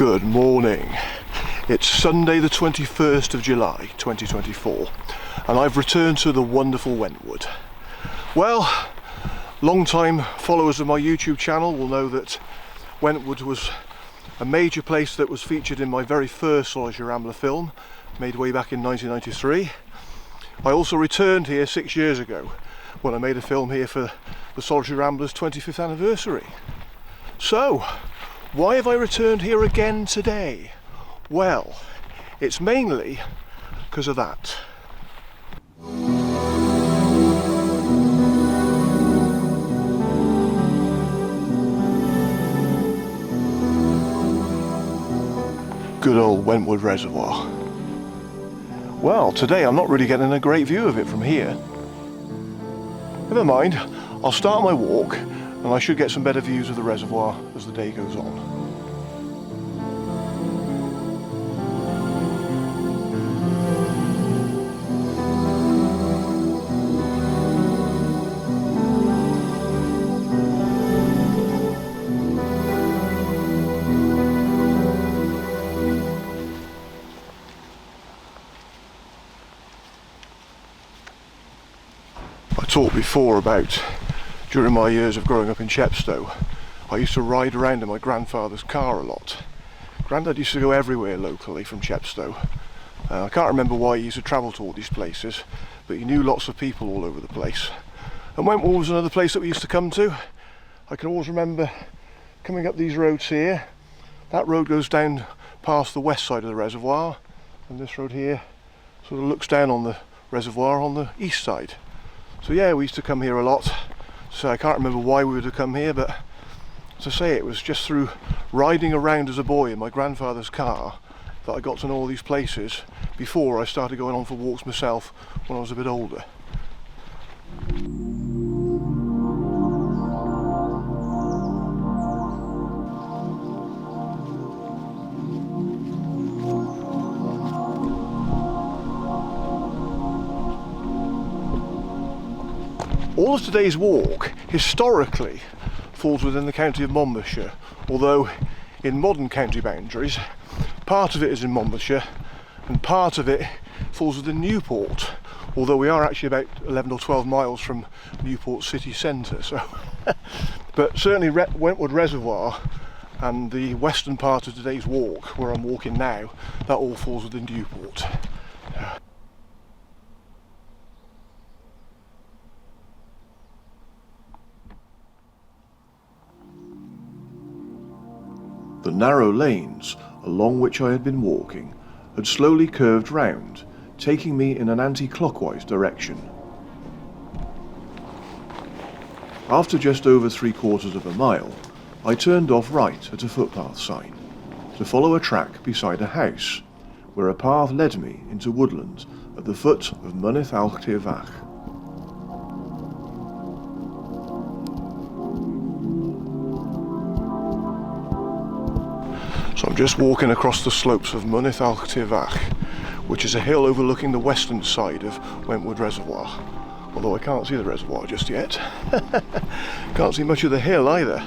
Good morning. It's Sunday the 21st of July 2024 and I've returned to the wonderful Wentwood. Well, long-time followers of my YouTube channel will know that Wentwood was a major place that was featured in my very first Solitary Rambler film, made way back in 1993. I also returned here 6 years ago when I made a film here for the Solitary Rambler's 25th anniversary. So, why have I returned here again today? Well, it's mainly because of that. Good old Wentwood Reservoir. Well, today I'm not really getting a great view of it from here. Never mind, I'll start my walk and I should get some better views of the reservoir as the day goes on. I talked before about during my years of growing up in Chepstow, I used to ride around in my grandfather's car a lot. Grandad used to go everywhere locally from Chepstow. I can't remember why he used to travel to all these places, but he knew lots of people all over the place. And Wentwood was another place that we used to come to. I can always remember coming up these roads here. That road goes down past the west side of the reservoir, and this road here sort of looks down on the reservoir on the east side. So yeah, we used to come here a lot. So I can't remember why we would have come here, but as I say, it was just through riding around as a boy in my grandfather's car that I got to know all these places before I started going on for walks myself when I was a bit older. All of today's walk, historically, falls within the county of Monmouthshire, although in modern county boundaries, part of it is in Monmouthshire and part of it falls within Newport, although we are actually about 11 or 12 miles from Newport city centre. So, but certainly Wentwood Reservoir and the western part of today's walk, where I'm walking now, that all falls within Newport. The narrow lanes along which I had been walking had slowly curved round, taking me in an anti-clockwise direction. After just over 3/4 of a mile, I turned off right at a footpath sign to follow a track beside a house, where a path led me into woodland at the foot of Mynydd Alltir-fach. So I'm just walking across the slopes of Mynydd Alltir-fach, which is a hill overlooking the western side of Wentwood Reservoir. Although I can't see the reservoir just yet. Can't see much of the hill either.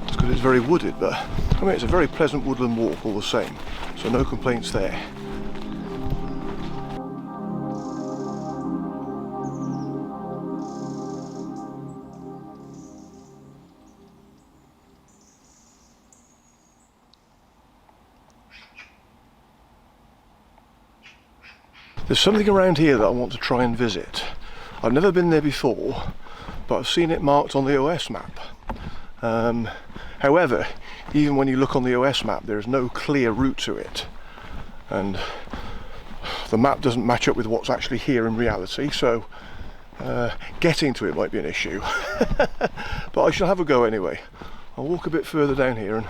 It's because it's very wooded, but I mean it's a very pleasant woodland walk all the same, so no complaints there. There's something around here that I want to try and visit. I've never been there before, but I've seen it marked on the OS map. However, even when you look on the OS map, there is no clear route to it. And the map doesn't match up with what's actually here in reality, so getting to it might be an issue. But I shall have a go anyway. I'll walk a bit further down here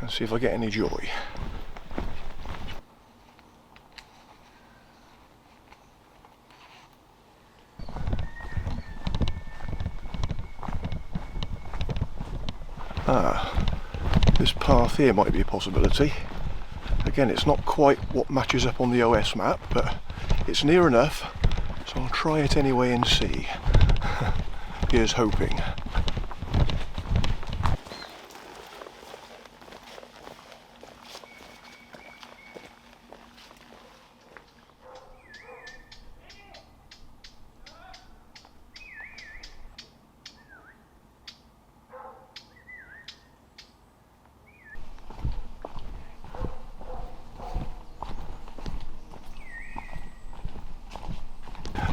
and see if I get any joy. This path here might be a possibility. Again, it's not quite what matches up on the OS map, but it's near enough, so I'll try it anyway and see. Here's hoping.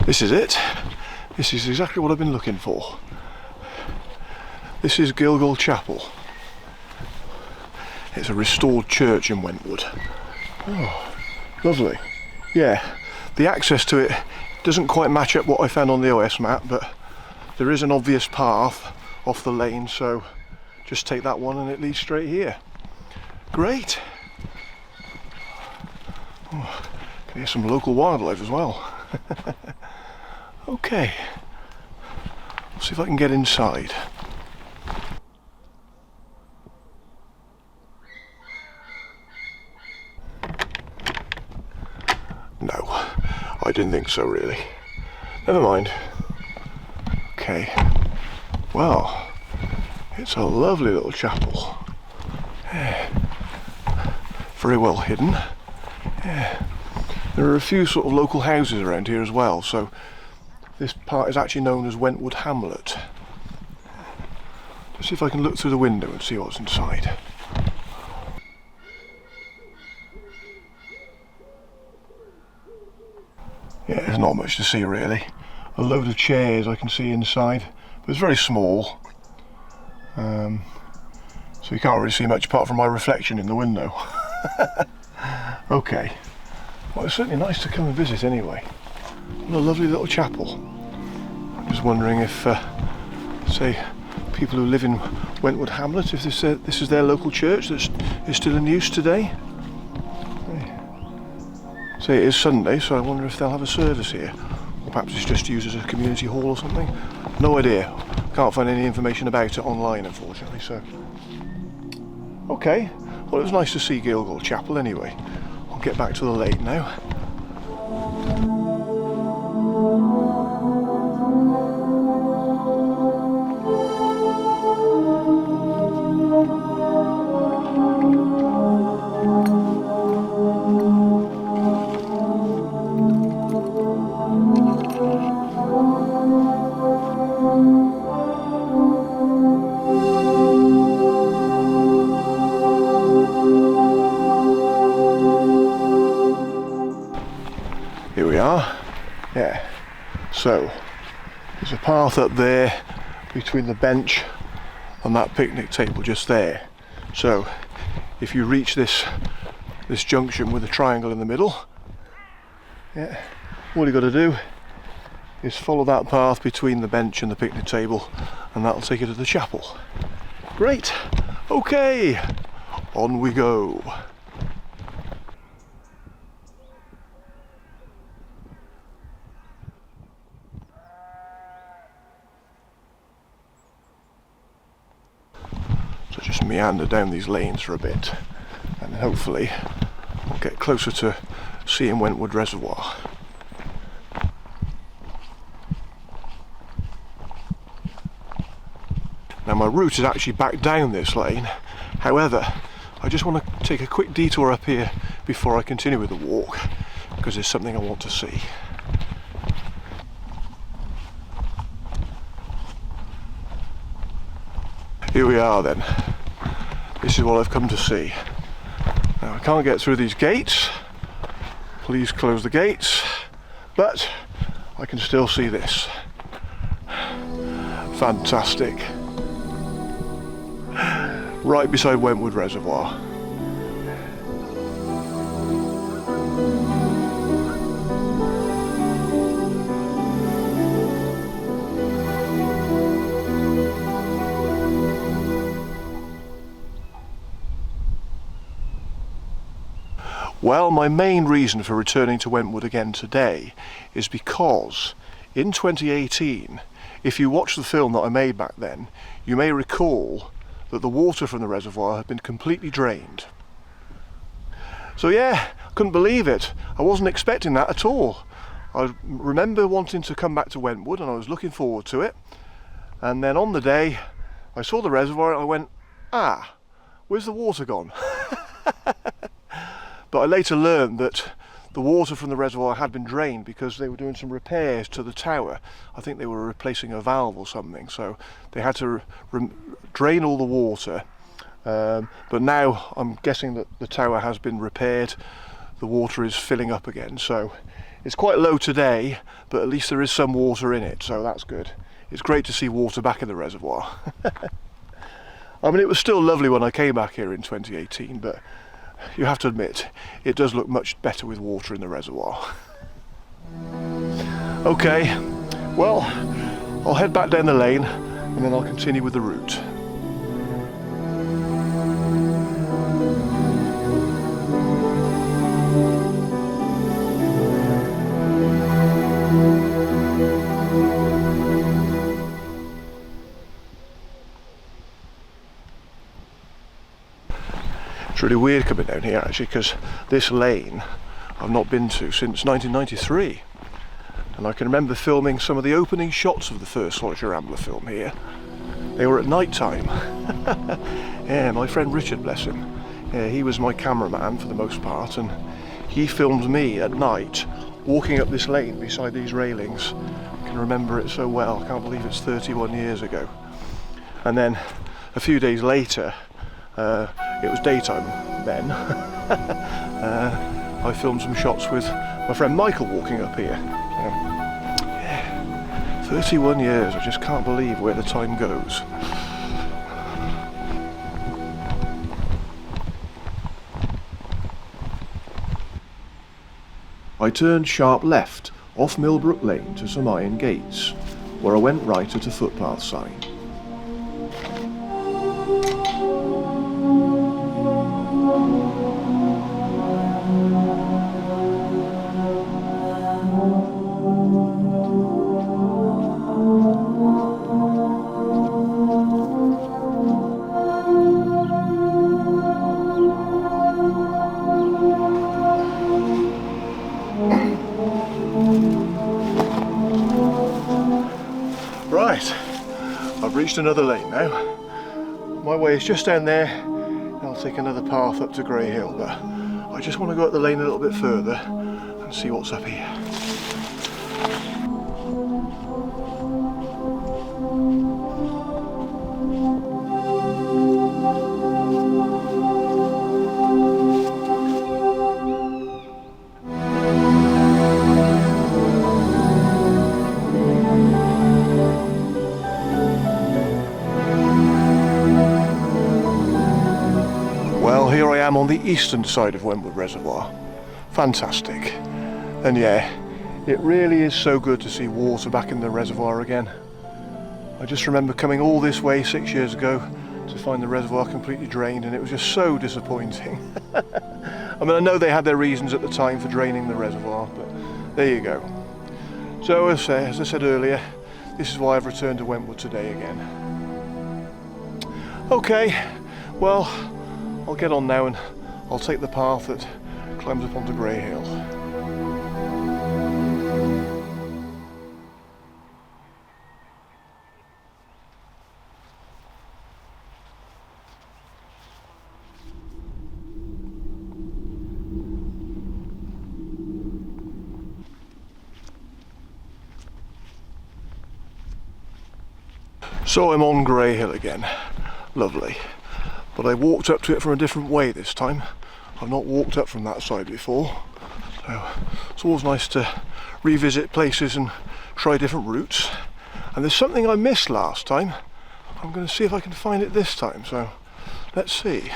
This is it. This is exactly what I've been looking for. This is Gilgal Chapel. It's a restored church in Wentwood. Oh, lovely. Yeah, the access to it doesn't quite match up what I found on the OS map, but there is an obvious path off the lane, so just take that one and it leads straight here. Great. Oh, can hear some local wildlife as well. Okay, let's see if I can get inside. No, I didn't think so really. Never mind. Okay, well, it's a lovely little chapel. Yeah. Very well hidden. Yeah. There are a few sort of local houses around here as well, so this part is actually known as Wentwood Hamlet. Let's see if I can look through the window and see what's inside. Yeah, there's not much to see really. A load of chairs I can see inside, but it's very small. So you can't really see much apart from my reflection in the window. Okay. Well, it's certainly nice to come and visit anyway. What a lovely little chapel. I'm just wondering if, say, people who live in Wentwood Hamlet, if this is their local church that is still in use today. Say it is Sunday, so I wonder if they'll have a service here. Or perhaps it's just used as a community hall or something. No idea. Can't find any information about it online, unfortunately, so... Okay, well, it was nice to see Gilgal Chapel anyway. I'll get back to the lake now. Here we are. Yeah, so there's a path up there between the bench and that picnic table just there. So if you reach this junction with a triangle in the middle, yeah, all you got to do is follow that path between the bench and the picnic table, and that'll take you to the chapel. Great. Okay, on we go. So just meander down these lanes for a bit, and hopefully we'll get closer to seeing Wentwood Reservoir. Now my route is actually back down this lane, however I just want to take a quick detour up here before I continue with the walk, because there's something I want to see. Here we are then. This is what I've come to see. Now I can't get through these gates. Please close the gates. But I can still see this. Fantastic. Right beside Wentwood Reservoir. Well, my main reason for returning to Wentwood again today is because in 2018, if you watch the film that I made back then, you may recall that the water from the reservoir had been completely drained. So yeah, I couldn't believe it. I wasn't expecting that at all. I remember wanting to come back to Wentwood and I was looking forward to it. And then on the day, I saw the reservoir and I went, ah, where's the water gone? But I later learned that the water from the reservoir had been drained because they were doing some repairs to the tower. I think they were replacing a valve or something, so they had to drain all the water. But now I'm guessing that the tower has been repaired, the water is filling up again, so It's quite low today, but at least there is some water in it, so that's good. It's great to see water back in the reservoir. I mean, it was still lovely when I came back here in 2018, but you have to admit, it does look much better with water in the reservoir. Okay, well, I'll head back down the lane and then I'll continue with the route. It's really weird coming down here actually, because this lane I've not been to since 1993, and I can remember filming some of the opening shots of the first Solitary Rambler film here. They were at night time. Yeah, my friend Richard, bless him, yeah, he was my cameraman for the most part, and he filmed me at night walking up this lane beside these railings. I can remember it so well. I can't believe it's 31 years ago. And then a few days later, it was daytime then, I filmed some shots with my friend Michael walking up here. Yeah, 31 years, I just can't believe where the time goes. I turned sharp left off Millbrook Lane to some iron gates, where I went right at a footpath sign. Right, I've reached another lane now. My way is just down there, and I'll take another path up to Grey Hill, but I just want to go up the lane a little bit further and see what's up here. Well, here I am on the eastern side of Wentwood Reservoir. Fantastic. And yeah, it really is so good to see water back in the reservoir again. I just remember coming all this way 6 years ago to find the reservoir completely drained, and it was just so disappointing. I mean, I know they had their reasons at the time for draining the reservoir, but there you go. So as I said earlier, this is why I've returned to Wentwood today again. Okay, well, I'll get on now and I'll take the path that climbs up onto Grey Hill. So I'm on Grey Hill again. Lovely. But I walked up to it from a different way this time. I've not walked up from that side before. So it's always nice to revisit places and try different routes. And there's something I missed last time. I'm going to see if I can find it this time. So let's see.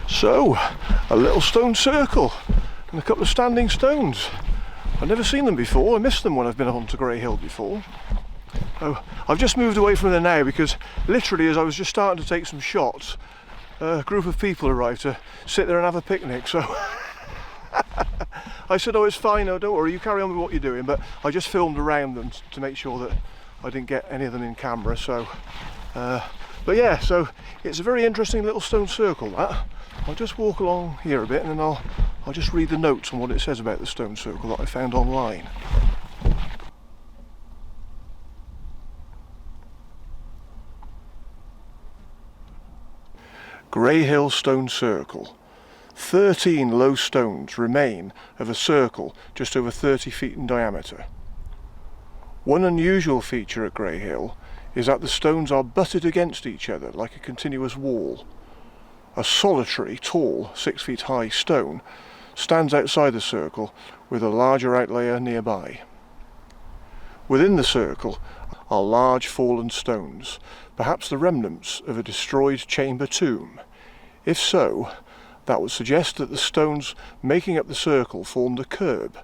So, a little stone circle and a couple of standing stones. I've never seen them before. I missed them when I've been on to Grey Hill before. Oh, I've just moved away from there now because literally as I was just starting to take some shots, a group of people arrived to sit there and have a picnic. So I said, oh, it's fine, oh, don't worry, you carry on with what you're doing. But I just filmed around them to make sure that I didn't get any of them in camera. So, but yeah, so it's a very interesting little stone circle, that. I'll just walk along here a bit and then I'll just read the notes on what it says about the stone circle that I found online. Grey Hill Stone Circle. 13 low stones remain of a circle just over 30 feet in diameter. One unusual feature at Grey Hill is that the stones are butted against each other like a continuous wall. a solitary, tall, 6 feet high stone stands outside the circle with a larger outlayer nearby. Within the circle are large fallen stones, perhaps the remnants of a destroyed chamber tomb. If so, that would suggest that the stones making up the circle formed a curb,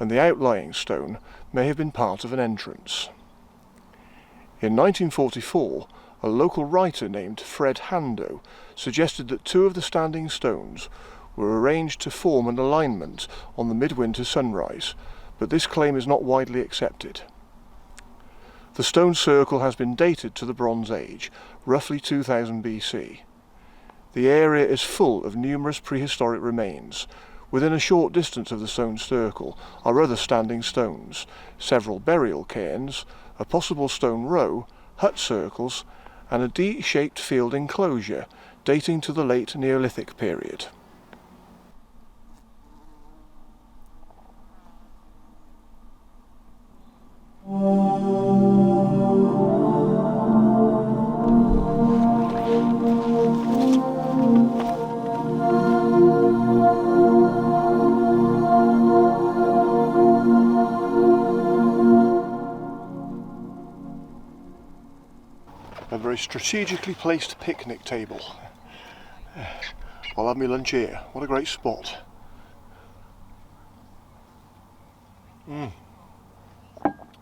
and the outlying stone may have been part of an entrance. In 1944, a local writer named Fred Hando suggested that 2 of the standing stones were arranged to form an alignment on the midwinter sunrise, but this claim is not widely accepted. The stone circle has been dated to the Bronze Age, roughly 2000 BC. The area is full of numerous prehistoric remains. Within a short distance of the stone circle are other standing stones, several burial cairns, a possible stone row, hut circles, and a D-shaped field enclosure dating to the late Neolithic period. A very strategically placed picnic table. I'll have my lunch here. What a great spot.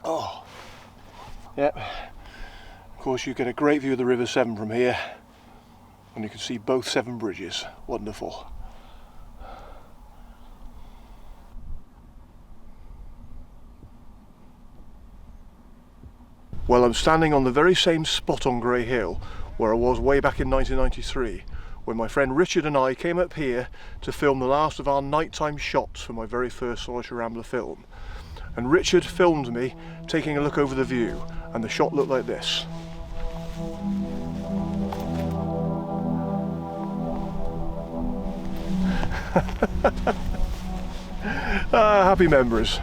Oh, yep. Of course you get a great view of the River Severn from here, and you can see both Severn bridges. Wonderful. Well, I'm standing on the very same spot on Grey Hill where I was way back in 1993, when my friend Richard and I came up here to film the last of our nighttime shots for my very first Solitary Rambler film. And Richard filmed me taking a look over the view, and the shot looked like this. Happy memories.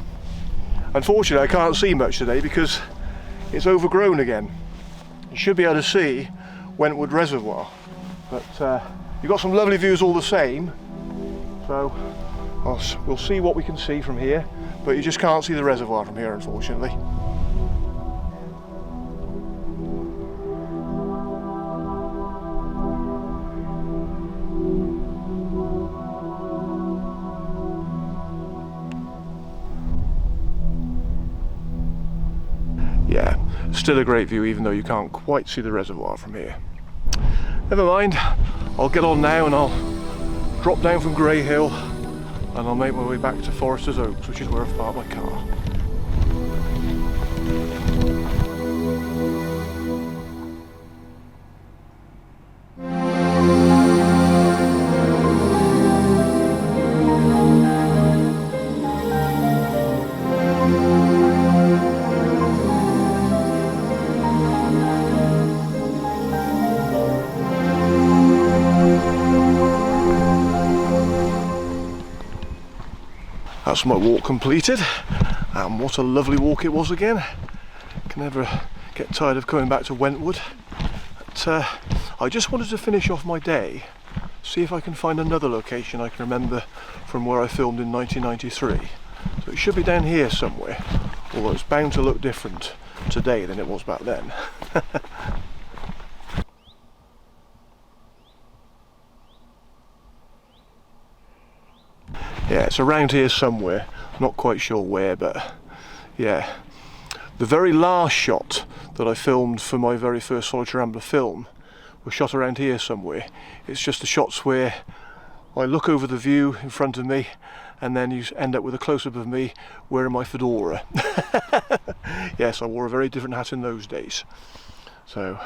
Unfortunately, I can't see much today because it's overgrown again. You should be able to see Wentwood Reservoir, but you've got some lovely views all the same, so we'll see what we can see from here, but you just can't see the reservoir from here, unfortunately. Yeah, still a great view even though you can't quite see the reservoir from here. Never mind, I'll get on now and I'll drop down from Grey Hill and I'll make my way back to Foresters Oaks, which is where I've parked my car. That's my walk completed, and what a lovely walk it was again. Can never get tired of coming back to Wentwood. But, I just wanted to finish off my day, see if I can find another location I can remember from where I filmed in 1993. So it should be down here somewhere, although it's bound to look different today than it was back then. Yeah, it's around here somewhere, not quite sure where, but yeah. The very last shot that I filmed for my very first Solitary Rambler film was shot around here somewhere. It's just the shots where I look over the view in front of me and then you end up with a close-up of me wearing my fedora. Yes, I wore a very different hat in those days. So,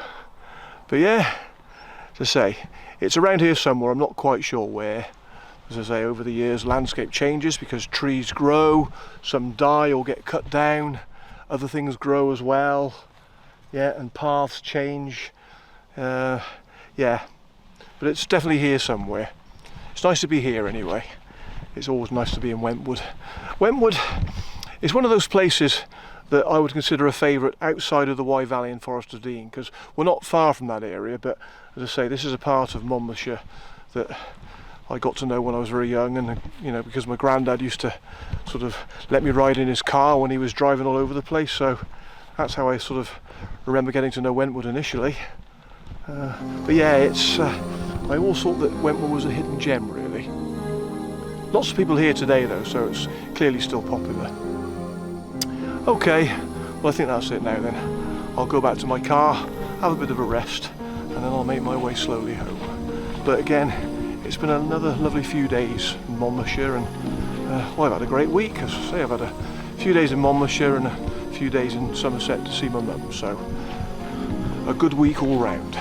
but yeah, to say, it's around here somewhere, I'm not quite sure where. As I say, over the years landscape changes because trees grow, some die or get cut down, other things grow as well, yeah, and paths change, yeah, but it's definitely here somewhere. It's nice to be here anyway. It's always nice to be in Wentwood. Wentwood is one of those places that I would consider a favourite outside of the Wye Valley and Forest of Dean, because we're not far from that area, but as I say, this is a part of Monmouthshire that I got to know when I was very young, and you know, because my granddad used to sort of let me ride in his car when he was driving all over the place, so that's how I sort of remember getting to know Wentwood initially. But yeah, it's I always thought that Wentwood was a hidden gem, really. Lots of people here today though, so it's clearly still popular. Okay, well I think that's it now then. I'll go back to my car, have a bit of a rest, and then I'll make my way slowly home. But again, it's been another lovely few days in Monmouthshire, and well, I've had a great week. As I say, I've had a few days in Monmouthshire and a few days in Somerset to see my mum, so a good week all round.